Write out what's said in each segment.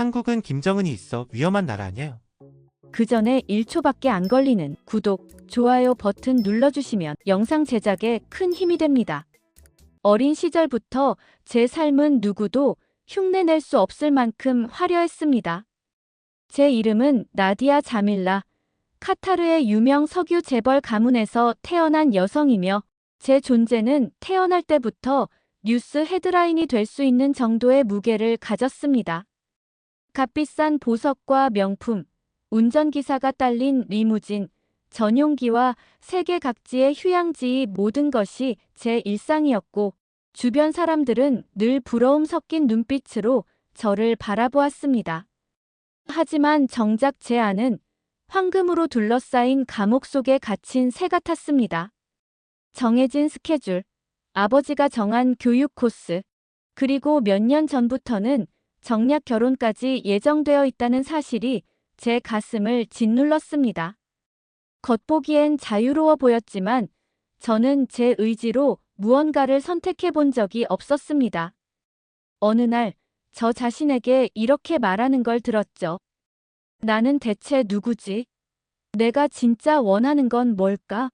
한국은 김정은이 있어 위험한 나라 아니에요. 그 전에 1초밖에 안 걸리는 구독, 좋아요 버튼 눌러주시면 영상 제작에 큰 힘이 됩니다. 어린 시절부터 제 삶은 누구도 흉내낼 수 없을 만큼 화려했습니다. 제 이름은 나디아 자밀라, 카타르의 유명 석유 재벌 가문에서 태어난 여성이며 제 존재는 태어날 때부터 뉴스 헤드라인이 될 수 있는 정도의 무게를 가졌습니다. 값비싼 보석과 명품, 운전기사가 딸린 리무진, 전용기와 세계 각지의 휴양지의 모든 것이 제 일상이었고 주변 사람들은 늘 부러움 섞인 눈빛으로 저를 바라보았습니다. 하지만 정작 제 안은 황금으로 둘러싸인 감옥 속에 갇힌 새 같았습니다. 정해진 스케줄, 아버지가 정한 교육 코스, 그리고 몇 년 전부터는 정략 결혼까지 예정되어 있다는 사실이 제 가슴을 짓눌렀습니다. 겉보기엔 자유로워 보였지만 저는 제 의지로 무언가를 선택해 본 적이 없었습니다. 어느 날 저 자신에게 이렇게 말하는 걸 들었죠. 나는 대체 누구지? 내가 진짜 원하는 건 뭘까?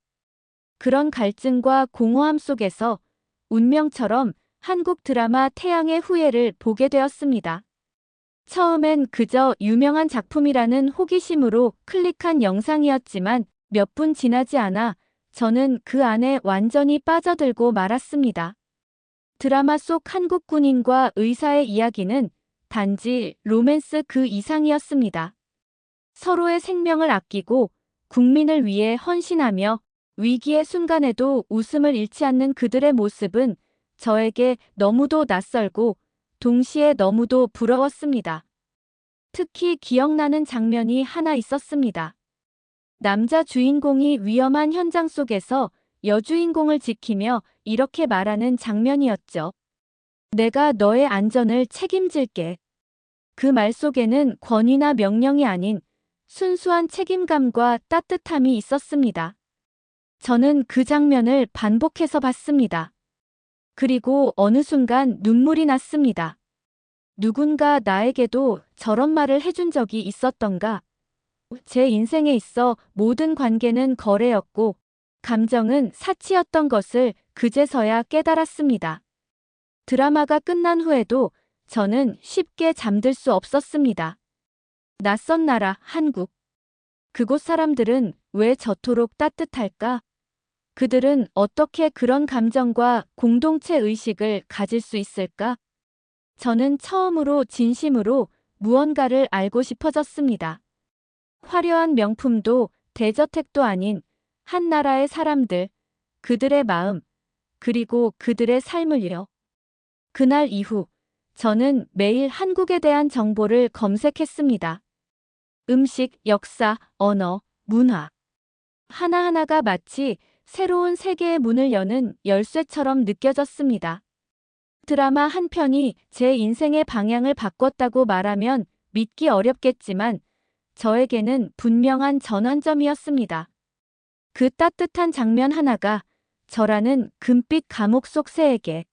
그런 갈증과 공허함 속에서 운명처럼 한국 드라마 태양의 후예를 보게 되었습니다. 처음엔 그저 유명한 작품이라는 호기심으로 클릭한 영상이었지만 몇 분 지나지 않아 저는 그 안에 완전히 빠져들고 말았습니다. 드라마 속 한국 군인과 의사의 이야기는 단지 로맨스 그 이상이었습니다. 서로의 생명을 아끼고 국민을 위해 헌신하며 위기의 순간에도 웃음을 잃지 않는 그들의 모습은 저에게 너무도 낯설고 동시에 너무도 부러웠습니다. 특히 기억나는 장면이 하나 있었습니다. 남자 주인공이 위험한 현장 속에서 여주인공을 지키며 이렇게 말하는 장면이었죠. 내가 너의 안전을 책임질게. 그 말 속에는 권위나 명령이 아닌 순수한 책임감과 따뜻함이 있었습니다. 저는 그 장면을 반복해서 봤습니다. 그리고 어느 순간 눈물이 났습니다. 누군가 나에게도 저런 말을 해준 적이 있었던가? 제 인생에 있어 모든 관계는 거래였고 감정은 사치였던 것을 그제서야 깨달았습니다. 드라마가 끝난 후에도 저는 쉽게 잠들 수 없었습니다. 낯선 나라, 한국. 그곳 사람들은 왜 저토록 따뜻할까? 그들은 어떻게 그런 감정과 공동체 의식을 가질 수 있을까? 저는 처음으로 진심으로 무언가를 알고 싶어졌습니다. 화려한 명품도 대저택도 아닌 한 나라의 사람들, 그들의 마음, 그리고 그들의 삶을요. 그날 이후 저는 매일 한국에 대한 정보를 검색했습니다. 음식, 역사, 언어, 문화. 하나하나가 마치 새로운 세계의 문을 여는 열쇠처럼 느껴졌습니다. 드라마 한 편이 제 인생의 방향을 바꿨다고 말하면 믿기 어렵겠지만 저에게는 분명한 전환점이었습니다. 그 따뜻한 장면 하나가 저라는 금빛 감옥 속 새에게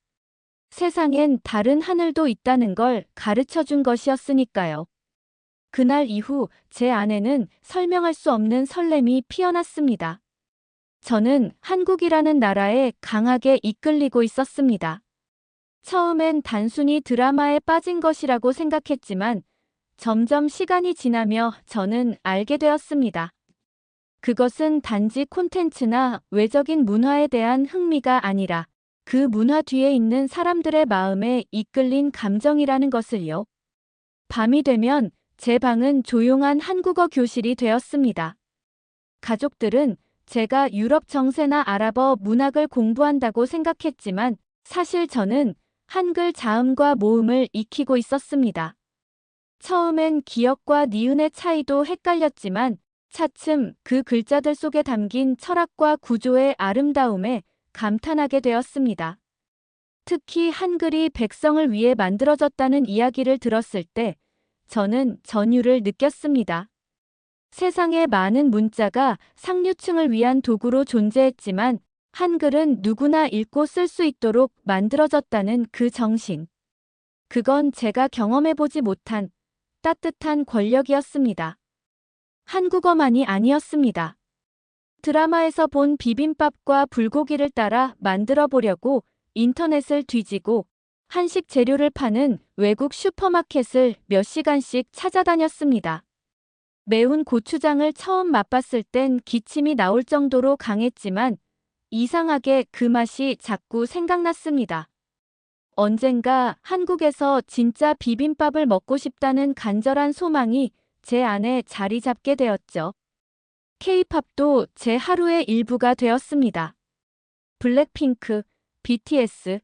세상엔 다른 하늘도 있다는 걸 가르쳐 준 것이었으니까요. 그날 이후 제 안에는 설명할 수 없는 설렘이 피어났습니다. 저는 한국이라는 나라에 강하게 이끌리고 있었습니다. 처음엔 단순히 드라마에 빠진 것이라고 생각했지만 점점 시간이 지나며 저는 알게 되었습니다. 그것은 단지 콘텐츠나 외적인 문화에 대한 흥미가 아니라 그 문화 뒤에 있는 사람들의 마음에 이끌린 감정이라는 것을요. 밤이 되면 제 방은 조용한 한국어 교실이 되었습니다. 가족들은 제가 유럽 정세나 아랍어 문학을 공부한다고 생각했지만 사실 저는 한글 자음과 모음을 익히고 있었습니다. 처음엔 기억과 니은의 차이도 헷갈렸지만 차츰 그 글자들 속에 담긴 철학과 구조의 아름다움에 감탄하게 되었습니다. 특히 한글이 백성을 위해 만들어졌다는 이야기를 들었을 때 저는 전율을 느꼈습니다. 세상의 많은 문자가 상류층을 위한 도구로 존재했지만 한글은 누구나 읽고 쓸 수 있도록 만들어졌다는 그 정신. 그건 제가 경험해보지 못한 따뜻한 권력이었습니다. 한국어만이 아니었습니다. 드라마에서 본 비빔밥과 불고기를 따라 만들어 보려고 인터넷을 뒤지고 한식 재료를 파는 외국 슈퍼마켓을 몇 시간씩 찾아다녔습니다. 매운 고추장을 처음 맛봤을 땐 기침이 나올 정도로 강했지만 이상하게 그 맛이 자꾸 생각났습니다. 언젠가 한국에서 진짜 비빔밥을 먹고 싶다는 간절한 소망이 제 안에 자리 잡게 되었죠. K-팝도 제 하루의 일부가 되었습니다. 블랙핑크, BTS,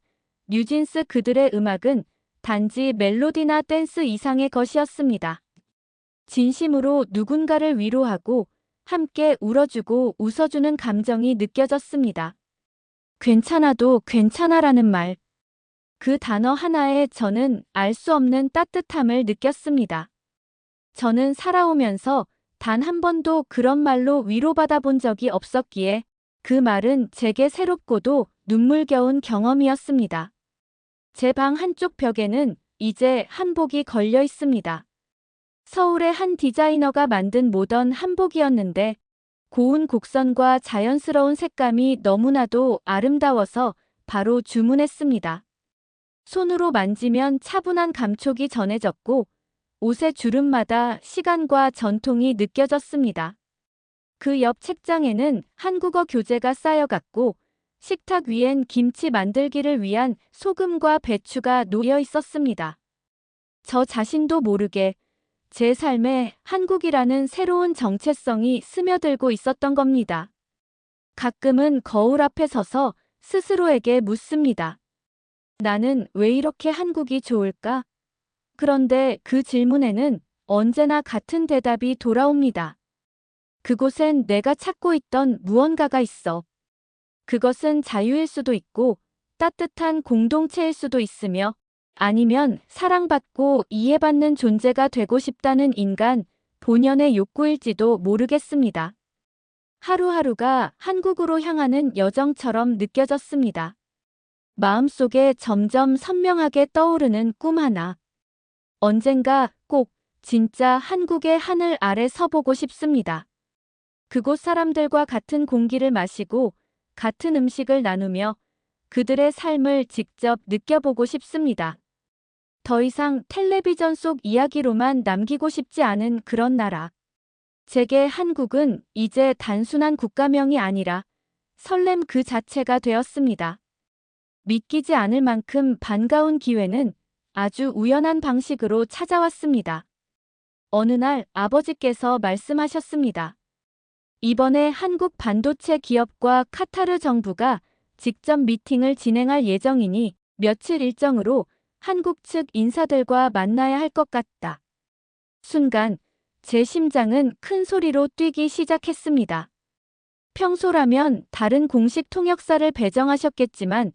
뉴진스 그들의 음악은 단지 멜로디나 댄스 이상의 것이었습니다. 진심으로 누군가를 위로하고 함께 울어주고 웃어주는 감정이 느껴졌습니다. 괜찮아도 괜찮아라는 말. 그 단어 하나에 저는 알 수 없는 따뜻함을 느꼈습니다. 저는 살아오면서 단 한 번도 그런 말로 위로받아 본 적이 없었기에 그 말은 제게 새롭고도 눈물겨운 경험이었습니다. 제 방 한쪽 벽에는 이제 한복이 걸려 있습니다. 서울의 한 디자이너가 만든 모던 한복이었는데 고운 곡선과 자연스러운 색감이 너무나도 아름다워서 바로 주문했습니다. 손으로 만지면 차분한 감촉이 전해졌고 옷의 주름마다 시간과 전통이 느껴졌습니다. 그 옆 책장에는 한국어 교재가 쌓여갔고 식탁 위엔 김치 만들기를 위한 소금과 배추가 놓여 있었습니다. 저 자신도 모르게 제 삶에 한국이라는 새로운 정체성이 스며들고 있었던 겁니다. 가끔은 거울 앞에 서서 스스로에게 묻습니다. 나는 왜 이렇게 한국이 좋을까? 그런데 그 질문에는 언제나 같은 대답이 돌아옵니다. 그곳엔 내가 찾고 있던 무언가가 있어. 그것은 자유일 수도 있고 따뜻한 공동체일 수도 있으며 아니면 사랑받고 이해받는 존재가 되고 싶다는 인간 본연의 욕구일지도 모르겠습니다. 하루하루가 한국으로 향하는 여정처럼 느껴졌습니다. 마음속에 점점 선명하게 떠오르는 꿈 하나. 언젠가 꼭 진짜 한국의 하늘 아래 서보고 싶습니다. 그곳 사람들과 같은 공기를 마시고 같은 음식을 나누며 그들의 삶을 직접 느껴보고 싶습니다. 더 이상 텔레비전 속 이야기로만 남기고 싶지 않은 그런 나라. 제게 한국은 이제 단순한 국가명이 아니라 설렘 그 자체가 되었습니다. 믿기지 않을 만큼 반가운 기회는 아주 우연한 방식으로 찾아왔습니다. 어느 날 아버지께서 말씀하셨습니다. 이번에 한국 반도체 기업과 카타르 정부가 직접 미팅을 진행할 예정이니 며칠 일정으로 한국 측 인사들과 만나야 할 것 같다. 순간 제 심장은 큰 소리로 뛰기 시작했습니다. 평소라면 다른 공식 통역사를 배정하셨겠지만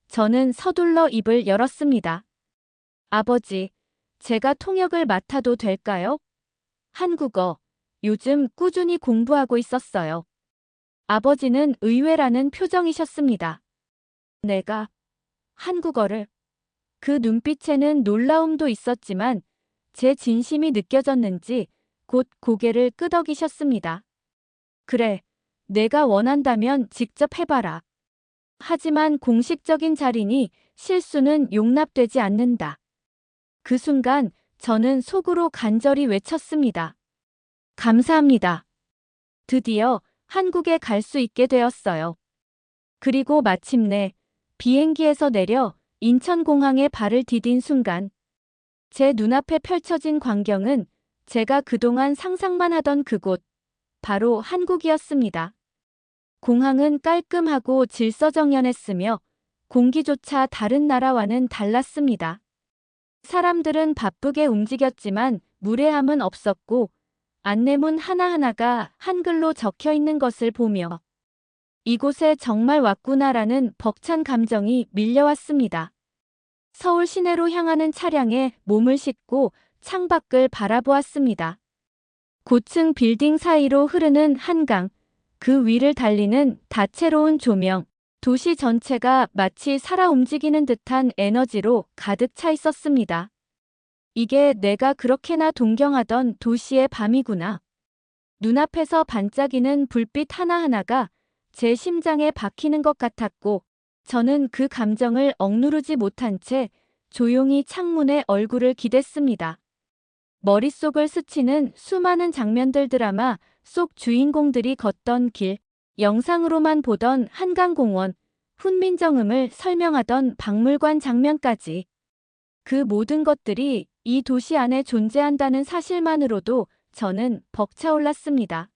저는 서둘러 입을 열었습니다. 아버지, 제가 통역을 맡아도 될까요? 한국어, 요즘 꾸준히 공부하고 있었어요. 아버지는 의외라는 표정이셨습니다. 내가 한국어를. 그 눈빛에는 놀라움도 있었지만 제 진심이 느껴졌는지 곧 고개를 끄덕이셨습니다. 그래, 내가 원한다면 직접 해봐라. 하지만 공식적인 자리니 실수는 용납되지 않는다. 그 순간 저는 속으로 간절히 외쳤습니다. 감사합니다. 드디어 한국에 갈 수 있게 되었어요. 그리고 마침내 비행기에서 내려 인천공항에 발을 디딘 순간 제 눈앞에 펼쳐진 광경은 제가 그동안 상상만 하던 그곳, 바로 한국이었습니다. 공항은 깔끔하고 질서정연했으며 공기조차 다른 나라와는 달랐습니다. 사람들은 바쁘게 움직였지만 무례함은 없었고 안내문 하나하나가 한글로 적혀 있는 것을 보며 이곳에 정말 왔구나라는 벅찬 감정이 밀려왔습니다. 서울 시내로 향하는 차량에 몸을 싣고 창밖을 바라보았습니다. 고층 빌딩 사이로 흐르는 한강, 그 위를 달리는 다채로운 조명, 도시 전체가 마치 살아 움직이는 듯한 에너지로 가득 차 있었습니다. 이게 내가 그렇게나 동경하던 도시의 밤이구나. 눈앞에서 반짝이는 불빛 하나하나가 제 심장에 박히는 것 같았고, 저는 그 감정을 억누르지 못한 채 조용히 창문에 얼굴을 기댔습니다. 머릿속을 스치는 수많은 장면들, 드라마 속 주인공들이 걷던 길, 영상으로만 보던 한강공원, 훈민정음을 설명하던 박물관 장면까지. 그 모든 것들이 이 도시 안에 존재한다는 사실만으로도 저는 벅차올랐습니다.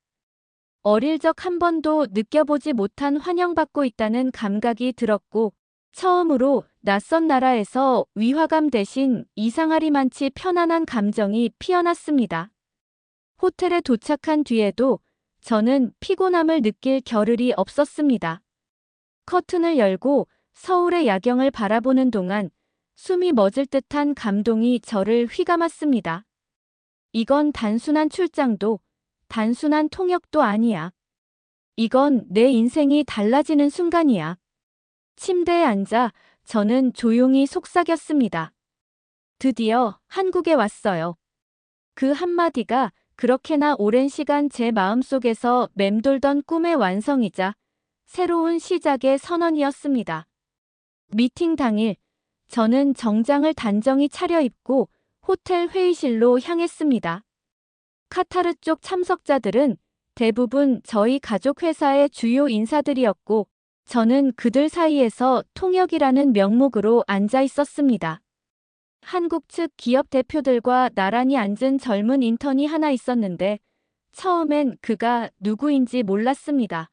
어릴 적 한 번도 느껴보지 못한 환영받고 있다는 감각이 들었고, 처음으로 낯선 나라에서 위화감 대신 이상하리만치 편안한 감정이 피어났습니다. 호텔에 도착한 뒤에도 저는 피곤함을 느낄 겨를이 없었습니다. 커튼을 열고 서울의 야경을 바라보는 동안 숨이 멎을 듯한 감동이 저를 휘감았습니다. 이건 단순한 출장도, 단순한 통역도 아니야. 이건 내 인생이 달라지는 순간이야. 침대에 앉아 저는 조용히 속삭였습니다. 드디어 한국에 왔어요. 그 한마디가 그렇게나 오랜 시간 제 마음속에서 맴돌던 꿈의 완성이자 새로운 시작의 선언이었습니다. 미팅 당일, 저는 정장을 단정히 차려입고 호텔 회의실로 향했습니다. 카타르 쪽 참석자들은 대부분 저희 가족 회사의 주요 인사들이었고, 저는 그들 사이에서 통역이라는 명목으로 앉아 있었습니다. 한국 측 기업 대표들과 나란히 앉은 젊은 인턴이 하나 있었는데, 처음엔 그가 누구인지 몰랐습니다.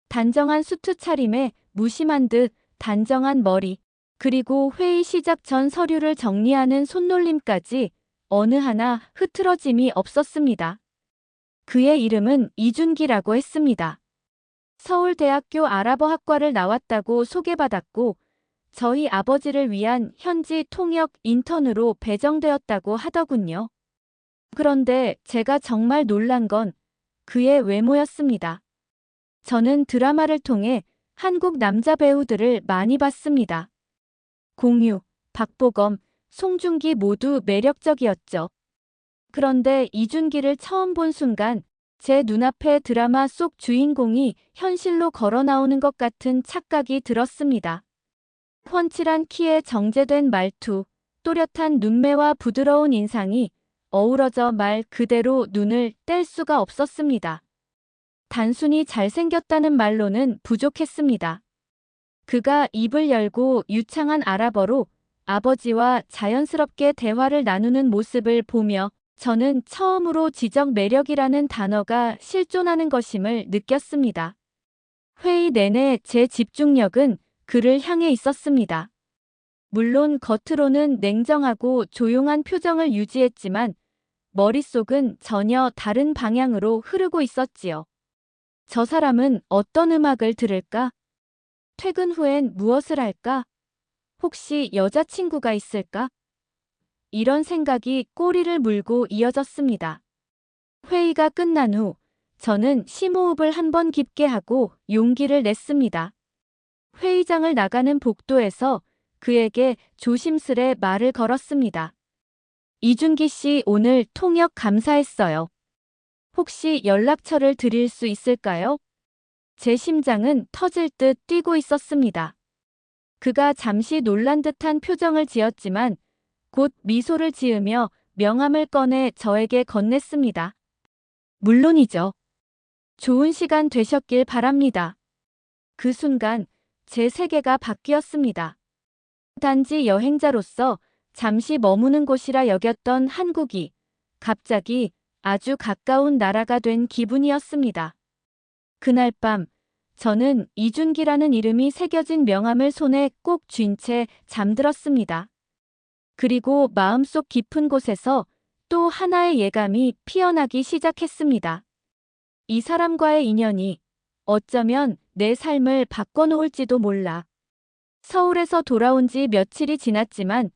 단정한 수트 차림에 무심한 듯 단정한 머리, 그리고 회의 시작 전 서류를 정리하는 손놀림까지 어느 하나 흐트러짐이 없었습니다. 그의 이름은 이준기라고 했습니다. 서울대학교 아랍어학과를 나왔다고 소개받았고, 저희 아버지를 위한 현지 통역 인턴으로 배정되었다고 하더군요. 그런데 제가 정말 놀란 건 그의 외모였습니다. 저는 드라마를 통해 한국 남자 배우들을 많이 봤습니다. 공유, 박보검, 송중기 모두 매력적이었죠. 그런데 이준기를 처음 본 순간 제 눈앞에 드라마 속 주인공이 현실로 걸어 나오는 것 같은 착각이 들었습니다. 훤칠한 키에 정제된 말투, 또렷한 눈매와 부드러운 인상이 어우러져 말 그대로 눈을 뗄 수가 없었습니다. 단순히 잘생겼다는 말로는 부족했습니다. 그가 입을 열고 유창한 아랍어로 아버지와 자연스럽게 대화를 나누는 모습을 보며 저는 처음으로 지적 매력이라는 단어가 실존하는 것임을 느꼈습니다. 회의 내내 제 집중력은 그를 향해 있었습니다. 물론 겉으로는 냉정하고 조용한 표정을 유지했지만 머릿속은 전혀 다른 방향으로 흐르고 있었지요. 저 사람은 어떤 음악을 들을까? 퇴근 후엔 무엇을 할까? 혹시 여자친구가 있을까? 이런 생각이 꼬리를 물고 이어졌습니다. 회의가 끝난 후 저는 심호흡을 한 번 깊게 하고 용기를 냈습니다. 회의장을 나가는 복도에서 그에게 조심스레 말을 걸었습니다. 이준기 씨, 오늘 통역 감사했어요. 혹시 연락처를 드릴 수 있을까요? 제 심장은 터질 듯 뛰고 있었습니다. 그가 잠시 놀란 듯한 표정을 지었지만 곧 미소를 지으며 명함을 꺼내 저에게 건넸습니다. 물론이죠. 좋은 시간 되셨길 바랍니다. 그 순간 제 세계가 바뀌었습니다. 단지 여행자로서 잠시 머무는 곳이라 여겼던 한국이 갑자기 아주 가까운 나라가 된 기분이었습니다. 그날 밤 저는 이준기라는 이름이 새겨진 명함을 손에 꼭 쥔 채 잠들었습니다. 그리고 마음속 깊은 곳에서 또 하나의 예감이 피어나기 시작했습니다. 이 사람과의 인연이 어쩌면 내 삶을 바꿔놓을지도 몰라. 서울에서 돌아온 지 며칠이 지났지만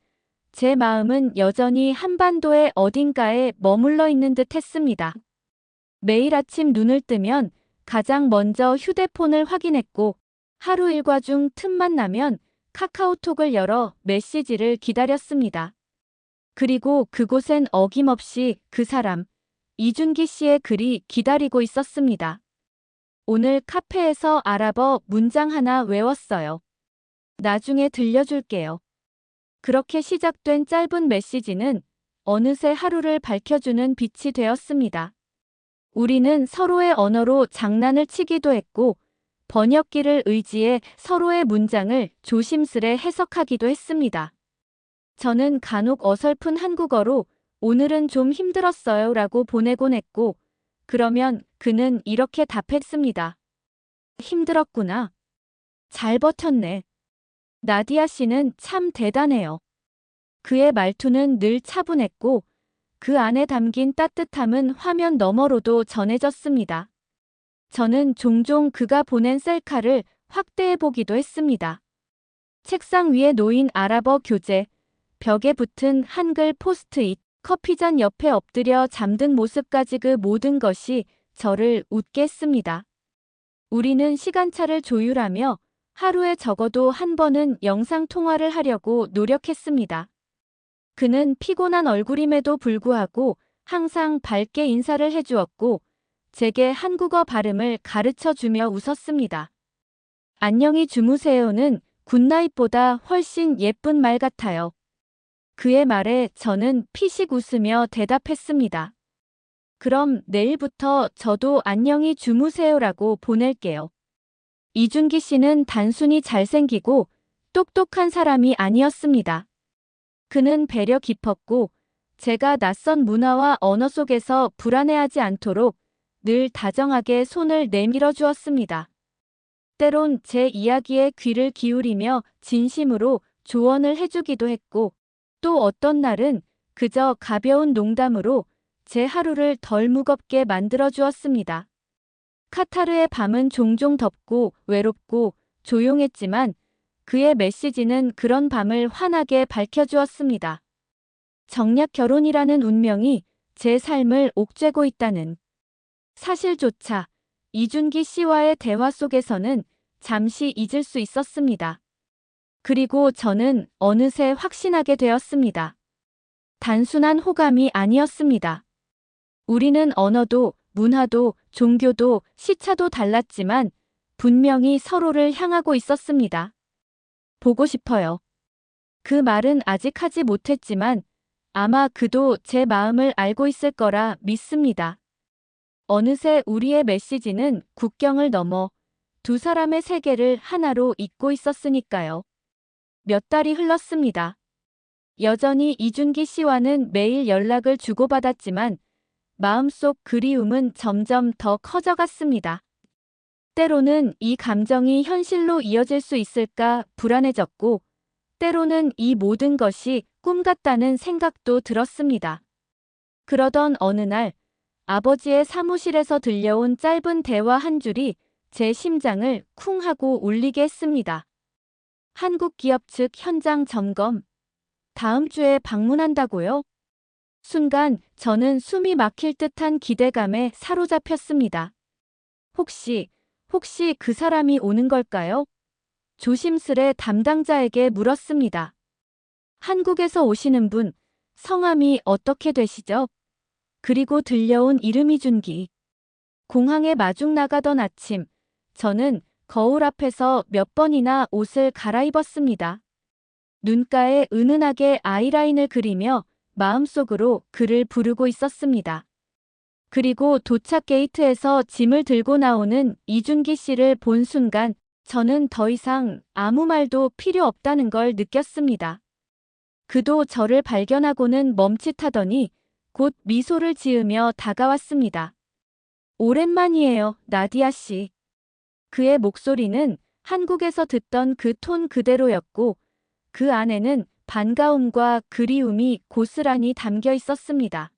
제 마음은 여전히 한반도의 어딘가에 머물러 있는 듯 했습니다. 매일 아침 눈을 뜨면 가장 먼저 휴대폰을 확인했고 하루 일과 중 틈만 나면 카카오톡을 열어 메시지를 기다렸습니다. 그리고 그곳엔 어김없이 그 사람, 이준기 씨의 글이 기다리고 있었습니다. 오늘 카페에서 알아봐 문장 하나 외웠어요. 나중에 들려줄게요. 그렇게 시작된 짧은 메시지는 어느새 하루를 밝혀주는 빛이 되었습니다. 우리는 서로의 언어로 장난을 치기도 했고, 번역기를 의지해 서로의 문장을 조심스레 해석하기도 했습니다. 저는 간혹 어설픈 한국어로 오늘은 좀 힘들었어요 라고 보내곤 했고, 그러면 그는 이렇게 답했습니다. 힘들었구나. 잘 버텼네. 나디아 씨는 참 대단해요. 그의 말투는 늘 차분했고, 그 안에 담긴 따뜻함은 화면 너머로도 전해졌습니다. 저는 종종 그가 보낸 셀카를 확대해 보기도 했습니다. 책상 위에 놓인 아랍어 교재, 벽에 붙은 한글 포스트잇, 커피잔 옆에 엎드려 잠든 모습까지 그 모든 것이 저를 웃게 했습니다. 우리는 시간차를 조율하며 하루에 적어도 한 번은 영상통화를 하려고 노력했습니다. 그는 피곤한 얼굴임에도 불구하고 항상 밝게 인사를 해주었고, 제게 한국어 발음을 가르쳐주며 웃었습니다. 안녕히 주무세요는 굿나잇보다 훨씬 예쁜 말 같아요. 그의 말에 저는 피식 웃으며 대답했습니다. 그럼 내일부터 저도 안녕히 주무세요라고 보낼게요. 이준기 씨는 단순히 잘생기고 똑똑한 사람이 아니었습니다. 그는 배려 깊었고, 제가 낯선 문화와 언어 속에서 불안해하지 않도록 늘 다정하게 손을 내밀어 주었습니다. 때론 제 이야기에 귀를 기울이며 진심으로 조언을 해주기도 했고, 또 어떤 날은 그저 가벼운 농담으로 제 하루를 덜 무겁게 만들어 주었습니다. 카타르의 밤은 종종 덥고 외롭고 조용했지만 그의 메시지는 그런 밤을 환하게 밝혀주었습니다. 정략 결혼이라는 운명이 제 삶을 옥죄고 있다는 사실조차 이준기 씨와의 대화 속에서는 잠시 잊을 수 있었습니다. 그리고 저는 어느새 확신하게 되었습니다. 단순한 호감이 아니었습니다. 우리는 언어도, 문화도, 종교도, 시차도 달랐지만 분명히 서로를 향하고 있었습니다. 보고 싶어요. 그 말은 아직 하지 못했지만 아마 그도 제 마음을 알고 있을 거라 믿습니다. 어느새 우리의 메시지는 국경을 넘어 두 사람의 세계를 하나로 잇고 있었으니까요. 몇 달이 흘렀습니다. 여전히 이준기 씨와는 매일 연락을 주고받았지만 마음속 그리움은 점점 더 커져갔습니다. 때로는 이 감정이 현실로 이어질 수 있을까 불안해졌고, 때로는 이 모든 것이 꿈 같다는 생각도 들었습니다. 그러던 어느 날, 아버지의 사무실에서 들려온 짧은 대화 한 줄이 제 심장을 쿵 하고 울리게 했습니다. 한국 기업 측 현장 점검. 다음 주에 방문한다고요? 순간 저는 숨이 막힐 듯한 기대감에 사로잡혔습니다. 혹시 그 사람이 오는 걸까요? 조심스레 담당자에게 물었습니다. 한국에서 오시는 분, 성함이 어떻게 되시죠? 그리고 들려온 이름이 준기. 공항에 마중 나가던 아침, 저는 거울 앞에서 몇 번이나 옷을 갈아입었습니다. 눈가에 은은하게 아이라인을 그리며 마음속으로 그를 부르고 있었습니다. 그리고 도착 게이트에서 짐을 들고 나오는 이준기 씨를 본 순간 저는 더 이상 아무 말도 필요 없다는 걸 느꼈습니다. 그도 저를 발견하고는 멈칫하더니 곧 미소를 지으며 다가왔습니다. 오랜만이에요, 나디아 씨. 그의 목소리는 한국에서 듣던 그 톤 그대로였고 그 안에는 반가움과 그리움이 고스란히 담겨 있었습니다.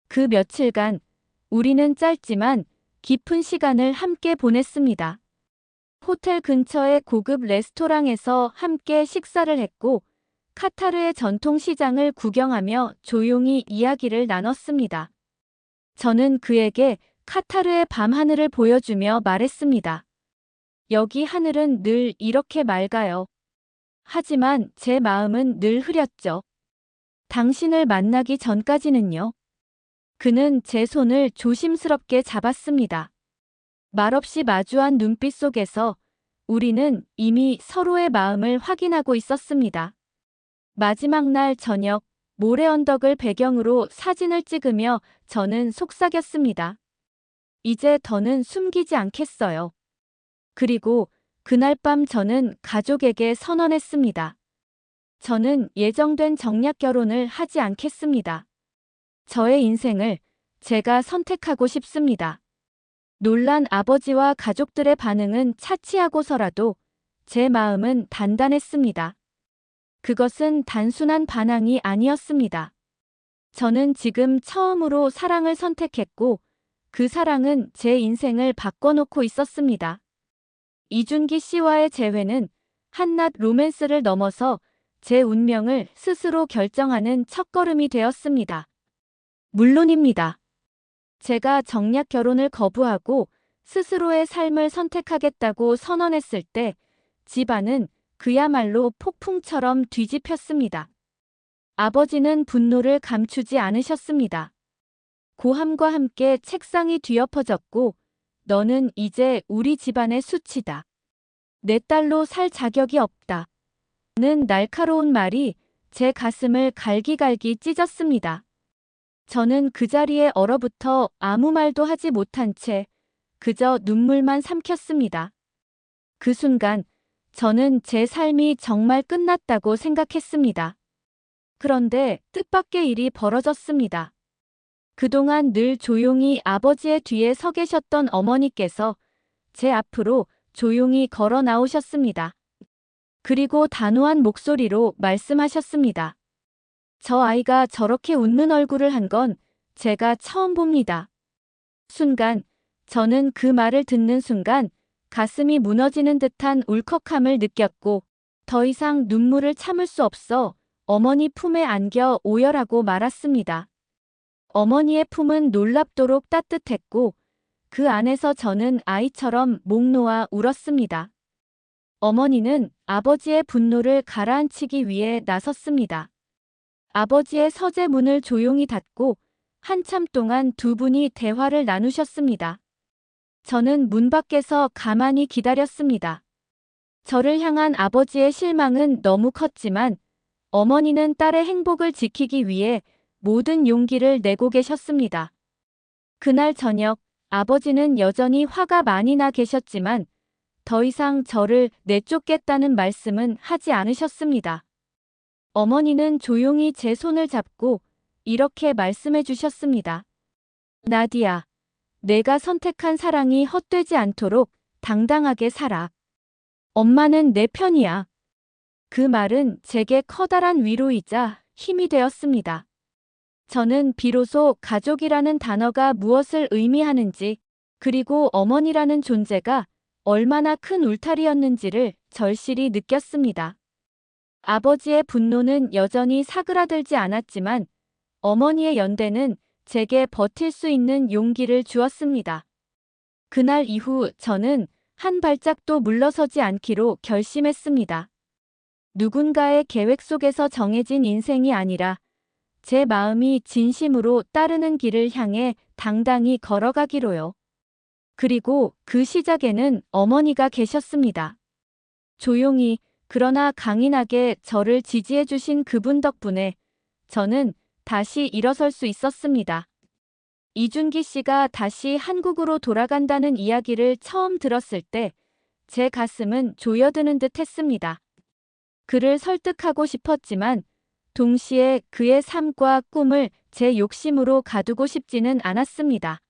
그 며칠간 우리는 짧지만 깊은 시간을 함께 보냈습니다. 호텔 근처의 고급 레스토랑에서 함께 식사를 했고 카타르의 전통 시장을 구경하며 조용히 이야기를 나눴습니다. 저는 그에게 카타르의 밤하늘을 보여주며 말했습니다. 여기 하늘은 늘 이렇게 맑아요. 하지만 제 마음은 늘 흐렸죠. 당신을 만나기 전까지는요. 그는 제 손을 조심스럽게 잡았습니다. 말없이 마주한 눈빛 속에서 우리는 이미 서로의 마음을 확인하고 있었습니다. 마지막 날 저녁, 모래 언덕을 배경으로 사진을 찍으며 저는 속삭였습니다. 이제 더는 숨기지 않겠어요. 그리고 그날 밤 저는 가족에게 선언했습니다. 저는 예정된 정략 결혼을 하지 않겠습니다. 저의 인생을 제가 선택하고 싶습니다. 놀란 아버지와 가족들의 반응은 차치하고서라도 제 마음은 단단했습니다. 그것은 단순한 반항이 아니었습니다. 저는 지금 처음으로 사랑을 선택했고 그 사랑은 제 인생을 바꿔놓고 있었습니다. 이준기 씨와의 재회는 한낱 로맨스를 넘어서 제 운명을 스스로 결정하는 첫걸음이 되었습니다. 물론입니다. 제가 정략 결혼을 거부하고 스스로의 삶을 선택하겠다고 선언했을 때 집안은 그야말로 폭풍처럼 뒤집혔습니다. 아버지는 분노를 감추지 않으셨습니다. 고함과 함께 책상이 뒤엎어졌고 너는 이제 우리 집안의 수치다. 내 딸로 살 자격이 없다. 는 날카로운 말이 제 가슴을 갈기갈기 찢었습니다. 저는 그 자리에 얼어붙어 아무 말도 하지 못한 채 그저 눈물만 삼켰습니다. 그 순간 저는 제 삶이 정말 끝났다고 생각했습니다. 그런데 뜻밖의 일이 벌어졌습니다. 그동안 늘 조용히 아버지의 뒤에 서 계셨던 어머니께서 제 앞으로 조용히 걸어 나오셨습니다. 그리고 단호한 목소리로 말씀하셨습니다. 저 아이가 저렇게 웃는 얼굴을 한 건 제가 처음 봅니다. 순간, 저는 그 말을 듣는 순간 가슴이 무너지는 듯한 울컥함을 느꼈고 더 이상 눈물을 참을 수 없어 어머니 품에 안겨 오열하고 말았습니다. 어머니의 품은 놀랍도록 따뜻했고 그 안에서 저는 아이처럼 목 놓아 울었습니다. 어머니는 아버지의 분노를 가라앉히기 위해 나섰습니다. 아버지의 서재 문을 조용히 닫고 한참 동안 두 분이 대화를 나누셨습니다. 저는 문 밖에서 가만히 기다렸습니다. 저를 향한 아버지의 실망은 너무 컸지만 어머니는 딸의 행복을 지키기 위해 모든 용기를 내고 계셨습니다. 그날 저녁 아버지는 여전히 화가 많이 나 계셨지만 더 이상 저를 내쫓겠다는 말씀은 하지 않으셨습니다. 어머니는 조용히 제 손을 잡고 이렇게 말씀해 주셨습니다. 나디야, 내가 선택한 사랑이 헛되지 않도록 당당하게 살아. 엄마는 내 편이야. 그 말은 제게 커다란 위로이자 힘이 되었습니다. 저는 비로소 가족이라는 단어가 무엇을 의미하는지, 그리고 어머니라는 존재가 얼마나 큰 울타리였는지를 절실히 느꼈습니다. 아버지의 분노는 여전히 사그라들지 않았지만 어머니의 연대는 제게 버틸 수 있는 용기를 주었습니다. 그날 이후 저는 한 발짝도 물러서지 않기로 결심했습니다. 누군가의 계획 속에서 정해진 인생이 아니라 제 마음이 진심으로 따르는 길을 향해 당당히 걸어가기로요. 그리고 그 시작에는 어머니가 계셨습니다. 조용히 그러나 강인하게 저를 지지해 주신 그분 덕분에 저는 다시 일어설 수 있었습니다. 이준기 씨가 다시 한국으로 돌아간다는 이야기를 처음 들었을 때 제 가슴은 조여드는 듯 했습니다. 그를 설득하고 싶었지만 동시에 그의 삶과 꿈을 제 욕심으로 가두고 싶지는 않았습니다.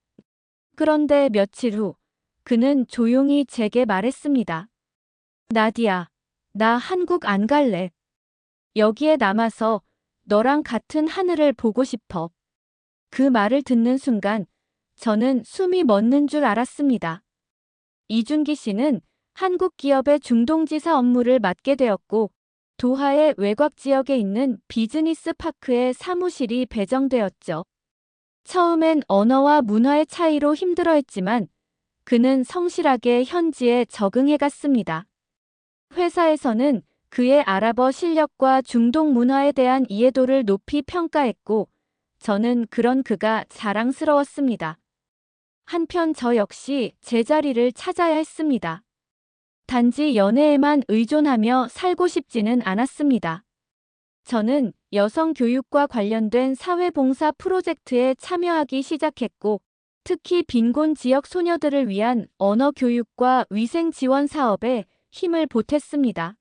그런데 며칠 후 그는 조용히 제게 말했습니다. 나디야, 나 한국 안 갈래. 여기에 남아서 너랑 같은 하늘을 보고 싶어. 그 말을 듣는 순간 저는 숨이 멎는 줄 알았습니다. 이준기 씨는 한국 기업의 중동지사 업무를 맡게 되었고 도하의 외곽 지역에 있는 비즈니스 파크에 사무실이 배정되었죠. 처음엔 언어와 문화의 차이로 힘들어했지만 그는 성실하게 현지에 적응해갔습니다. 회사에서는 그의 아랍어 실력과 중동 문화에 대한 이해도를 높이 평가했고, 저는 그런 그가 자랑스러웠습니다. 한편 저 역시 제 자리를 찾아야 했습니다. 단지 연애에만 의존하며 살고 싶지는 않았습니다. 저는 여성 교육과 관련된 사회봉사 프로젝트에 참여하기 시작했고, 특히 빈곤 지역 소녀들을 위한 언어 교육과 위생 지원 사업에 힘을 보탰습니다.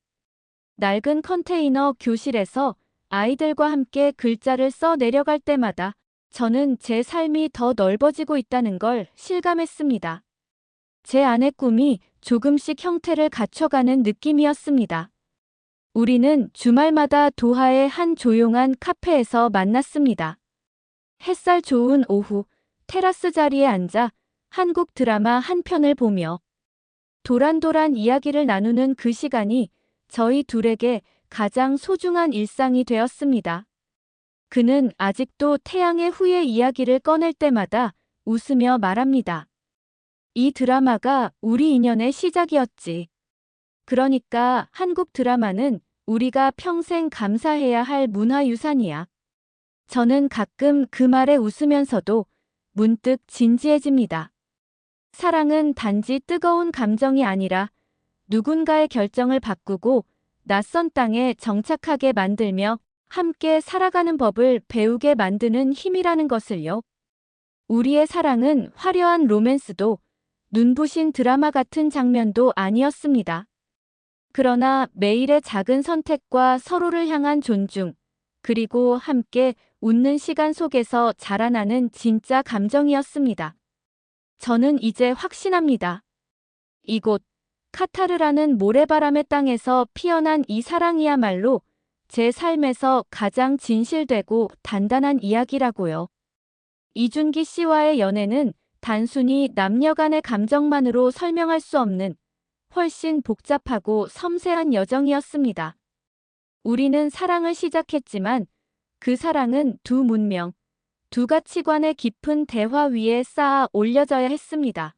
낡은 컨테이너 교실에서 아이들과 함께 글자를 써 내려갈 때마다 저는 제 삶이 더 넓어지고 있다는 걸 실감했습니다. 제 안의 꿈이 조금씩 형태를 갖춰가는 느낌이었습니다. 우리는 주말마다 도하의 한 조용한 카페에서 만났습니다. 햇살 좋은 오후, 테라스 자리에 앉아 한국 드라마 한 편을 보며 도란도란 이야기를 나누는 그 시간이 저희 둘에게 가장 소중한 일상이 되었습니다. 그는 아직도 태양의 후예 이야기를 꺼낼 때마다 웃으며 말합니다. 이 드라마가 우리 인연의 시작이었지. 그러니까 한국 드라마는 우리가 평생 감사해야 할 문화유산이야. 저는 가끔 그 말에 웃으면서도 문득 진지해집니다. 사랑은 단지 뜨거운 감정이 아니라 누군가의 결정을 바꾸고 낯선 땅에 정착하게 만들며 함께 살아가는 법을 배우게 만드는 힘이라는 것을요. 우리의 사랑은 화려한 로맨스도 눈부신 드라마 같은 장면도 아니었습니다. 그러나 매일의 작은 선택과 서로를 향한 존중, 그리고 함께 웃는 시간 속에서 자라나는 진짜 감정이었습니다. 저는 이제 확신합니다. 이곳 카타르라는 모래바람의 땅에서 피어난 이 사랑이야말로 제 삶에서 가장 진실되고 단단한 이야기라고요. 이준기 씨와의 연애는 단순히 남녀 간의 감정만으로 설명할 수 없는 훨씬 복잡하고 섬세한 여정이었습니다. 우리는 사랑을 시작했지만 그 사랑은 두 문명, 두 가치관의 깊은 대화 위에 쌓아 올려져야 했습니다.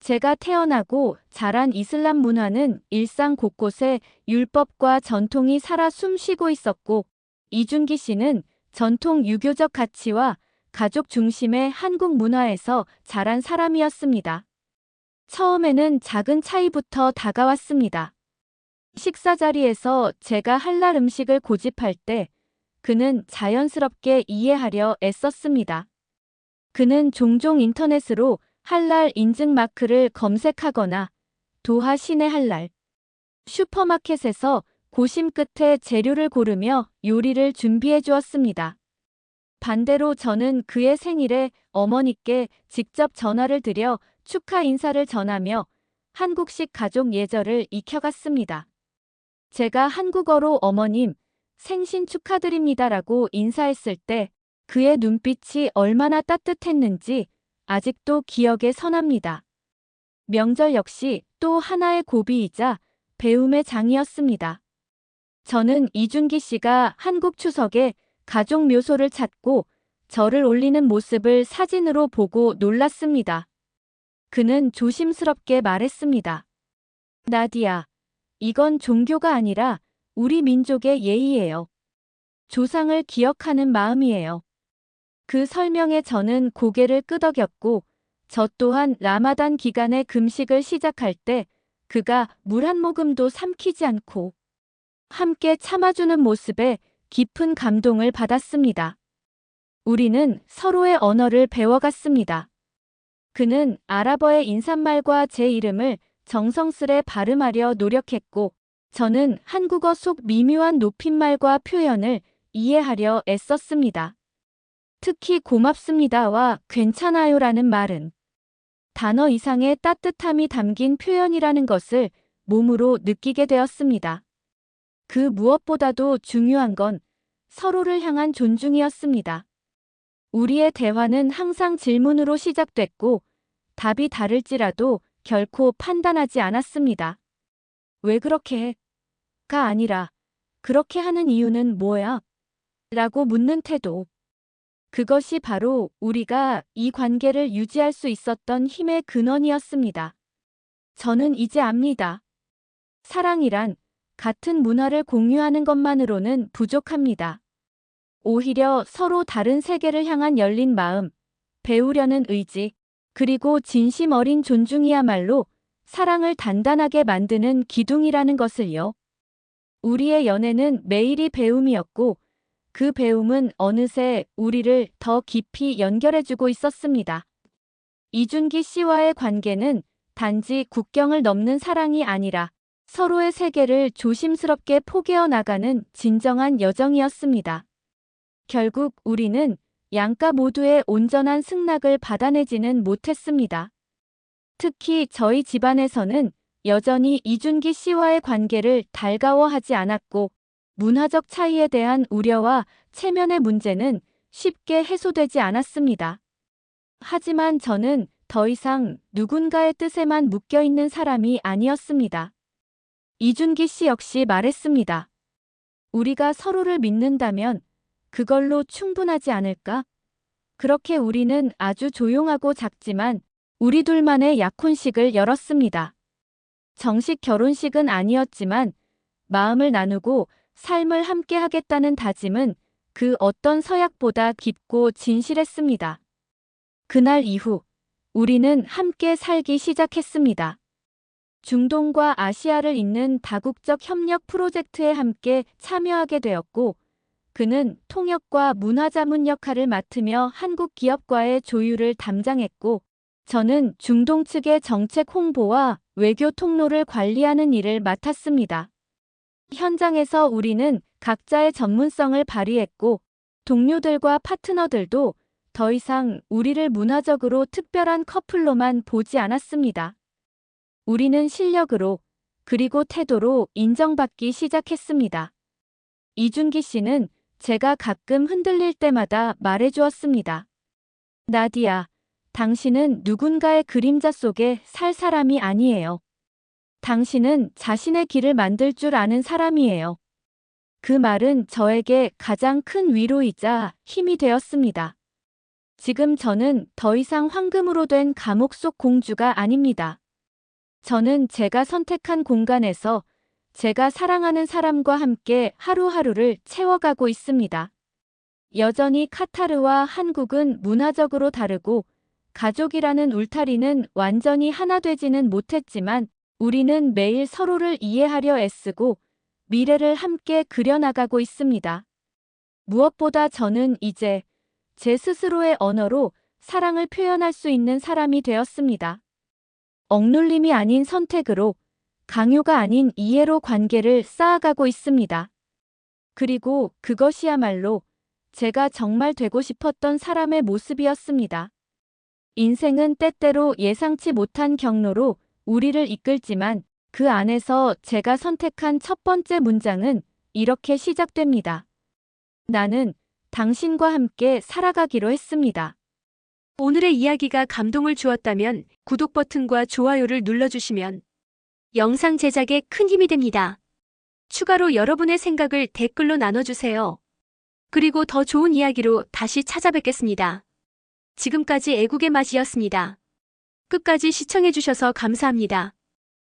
제가 태어나고 자란 이슬람 문화는 일상 곳곳에 율법과 전통이 살아 숨쉬고 있었고, 이준기 씨는 전통 유교적 가치와 가족 중심의 한국 문화에서 자란 사람이었습니다. 처음에는 작은 차이부터 다가왔습니다. 식사 자리에서 제가 할랄 음식을 고집할 때 그는 자연스럽게 이해하려 애썼습니다. 그는 종종 인터넷으로 할랄 인증 마크를 검색하거나 도하 시내 할랄, 슈퍼마켓에서 고심 끝에 재료를 고르며 요리를 준비해 주었습니다. 반대로 저는 그의 생일에 어머니께 직접 전화를 드려 축하 인사를 전하며 한국식 가족 예절을 익혀갔습니다. 제가 한국어로 어머님, 생신 축하드립니다라고 인사했을 때 그의 눈빛이 얼마나 따뜻했는지 아직도 기억에 선합니다. 명절 역시 또 하나의 고비이자 배움의 장이었습니다. 저는 이준기 씨가 한국 추석에 가족 묘소를 찾고 절을 올리는 모습을 사진으로 보고 놀랐습니다. 그는 조심스럽게 말했습니다. 나디야, 이건 종교가 아니라 우리 민족의 예의예요. 조상을 기억하는 마음이에요. 그 설명에 저는 고개를 끄덕였고, 저 또한 라마단 기간에 금식을 시작할 때 그가 물 한 모금도 삼키지 않고 함께 참아주는 모습에 깊은 감동을 받았습니다. 우리는 서로의 언어를 배워갔습니다. 그는 아랍어의 인사말과 제 이름을 정성스레 발음하려 노력했고, 저는 한국어 속 미묘한 높임말과 표현을 이해하려 애썼습니다. 특히 고맙습니다와 괜찮아요라는 말은 단어 이상의 따뜻함이 담긴 표현이라는 것을 몸으로 느끼게 되었습니다. 그 무엇보다도 중요한 건 서로를 향한 존중이었습니다. 우리의 대화는 항상 질문으로 시작됐고, 답이 다를지라도 결코 판단하지 않았습니다. 왜 그렇게 해? 가 아니라, 그렇게 하는 이유는 뭐야? 라고 묻는 태도. 그것이 바로 우리가 이 관계를 유지할 수 있었던 힘의 근원이었습니다. 저는 이제 압니다. 사랑이란 같은 문화를 공유하는 것만으로는 부족합니다. 오히려 서로 다른 세계를 향한 열린 마음, 배우려는 의지, 그리고 진심 어린 존중이야말로 사랑을 단단하게 만드는 기둥이라는 것을요. 우리의 연애는 매일이 배움이었고 그 배움은 어느새 우리를 더 깊이 연결해주고 있었습니다. 이준기 씨와의 관계는 단지 국경을 넘는 사랑이 아니라 서로의 세계를 조심스럽게 포개어 나가는 진정한 여정이었습니다. 결국 우리는 양가 모두의 온전한 승낙을 받아내지는 못했습니다. 특히 저희 집안에서는 여전히 이준기 씨와의 관계를 달가워하지 않았고 문화적 차이에 대한 우려와 체면의 문제는 쉽게 해소되지 않았습니다. 하지만 저는 더 이상 누군가의 뜻에만 묶여있는 사람이 아니었습니다. 이준기 씨 역시 말했습니다. 우리가 서로를 믿는다면 그걸로 충분하지 않을까? 그렇게 우리는 아주 조용하고 작지만 우리 둘만의 약혼식을 열었습니다. 정식 결혼식은 아니었지만 마음을 나누고 삶을 함께 하겠다는 다짐은 그 어떤 서약보다 깊고 진실했습니다. 그날 이후 우리는 함께 살기 시작했습니다. 중동과 아시아를 잇는 다국적 협력 프로젝트에 함께 참여하게 되었고 그는 통역과 문화자문 역할을 맡으며 한국 기업과의 조율을 담당했고 저는 중동 측의 정책 홍보와 외교 통로를 관리하는 일을 맡았습니다. 현장에서 우리는 각자의 전문성을 발휘했고 동료들과 파트너들도 더 이상 우리를 문화적으로 특별한 커플로만 보지 않았습니다. 우리는 실력으로 그리고 태도로 인정받기 시작했습니다. 이준기 씨는 제가 가끔 흔들릴 때마다 말해주었습니다. 나디야, 당신은 누군가의 그림자 속에 살 사람이 아니에요. 당신은 자신의 길을 만들 줄 아는 사람이에요. 그 말은 저에게 가장 큰 위로이자 힘이 되었습니다. 지금 저는 더 이상 황금으로 된 감옥 속 공주가 아닙니다. 저는 제가 선택한 공간에서 제가 사랑하는 사람과 함께 하루하루를 채워가고 있습니다. 여전히 카타르와 한국은 문화적으로 다르고 가족이라는 울타리는 완전히 하나 되지는 못했지만 우리는 매일 서로를 이해하려 애쓰고 미래를 함께 그려나가고 있습니다. 무엇보다 저는 이제 제 스스로의 언어로 사랑을 표현할 수 있는 사람이 되었습니다. 억눌림이 아닌 선택으로, 강요가 아닌 이해로 관계를 쌓아가고 있습니다. 그리고 그것이야말로 제가 정말 되고 싶었던 사람의 모습이었습니다. 인생은 때때로 예상치 못한 경로로 우리를 이끌지만 그 안에서 제가 선택한 첫 번째 문장은 이렇게 시작됩니다. 나는 당신과 함께 살아가기로 했습니다. 오늘의 이야기가 감동을 주었다면 구독 버튼과 좋아요를 눌러주시면 영상 제작에 큰 힘이 됩니다. 추가로 여러분의 생각을 댓글로 나눠주세요. 그리고 더 좋은 이야기로 다시 찾아뵙겠습니다. 지금까지 애국의 맛이었습니다. 끝까지 시청해주셔서 감사합니다.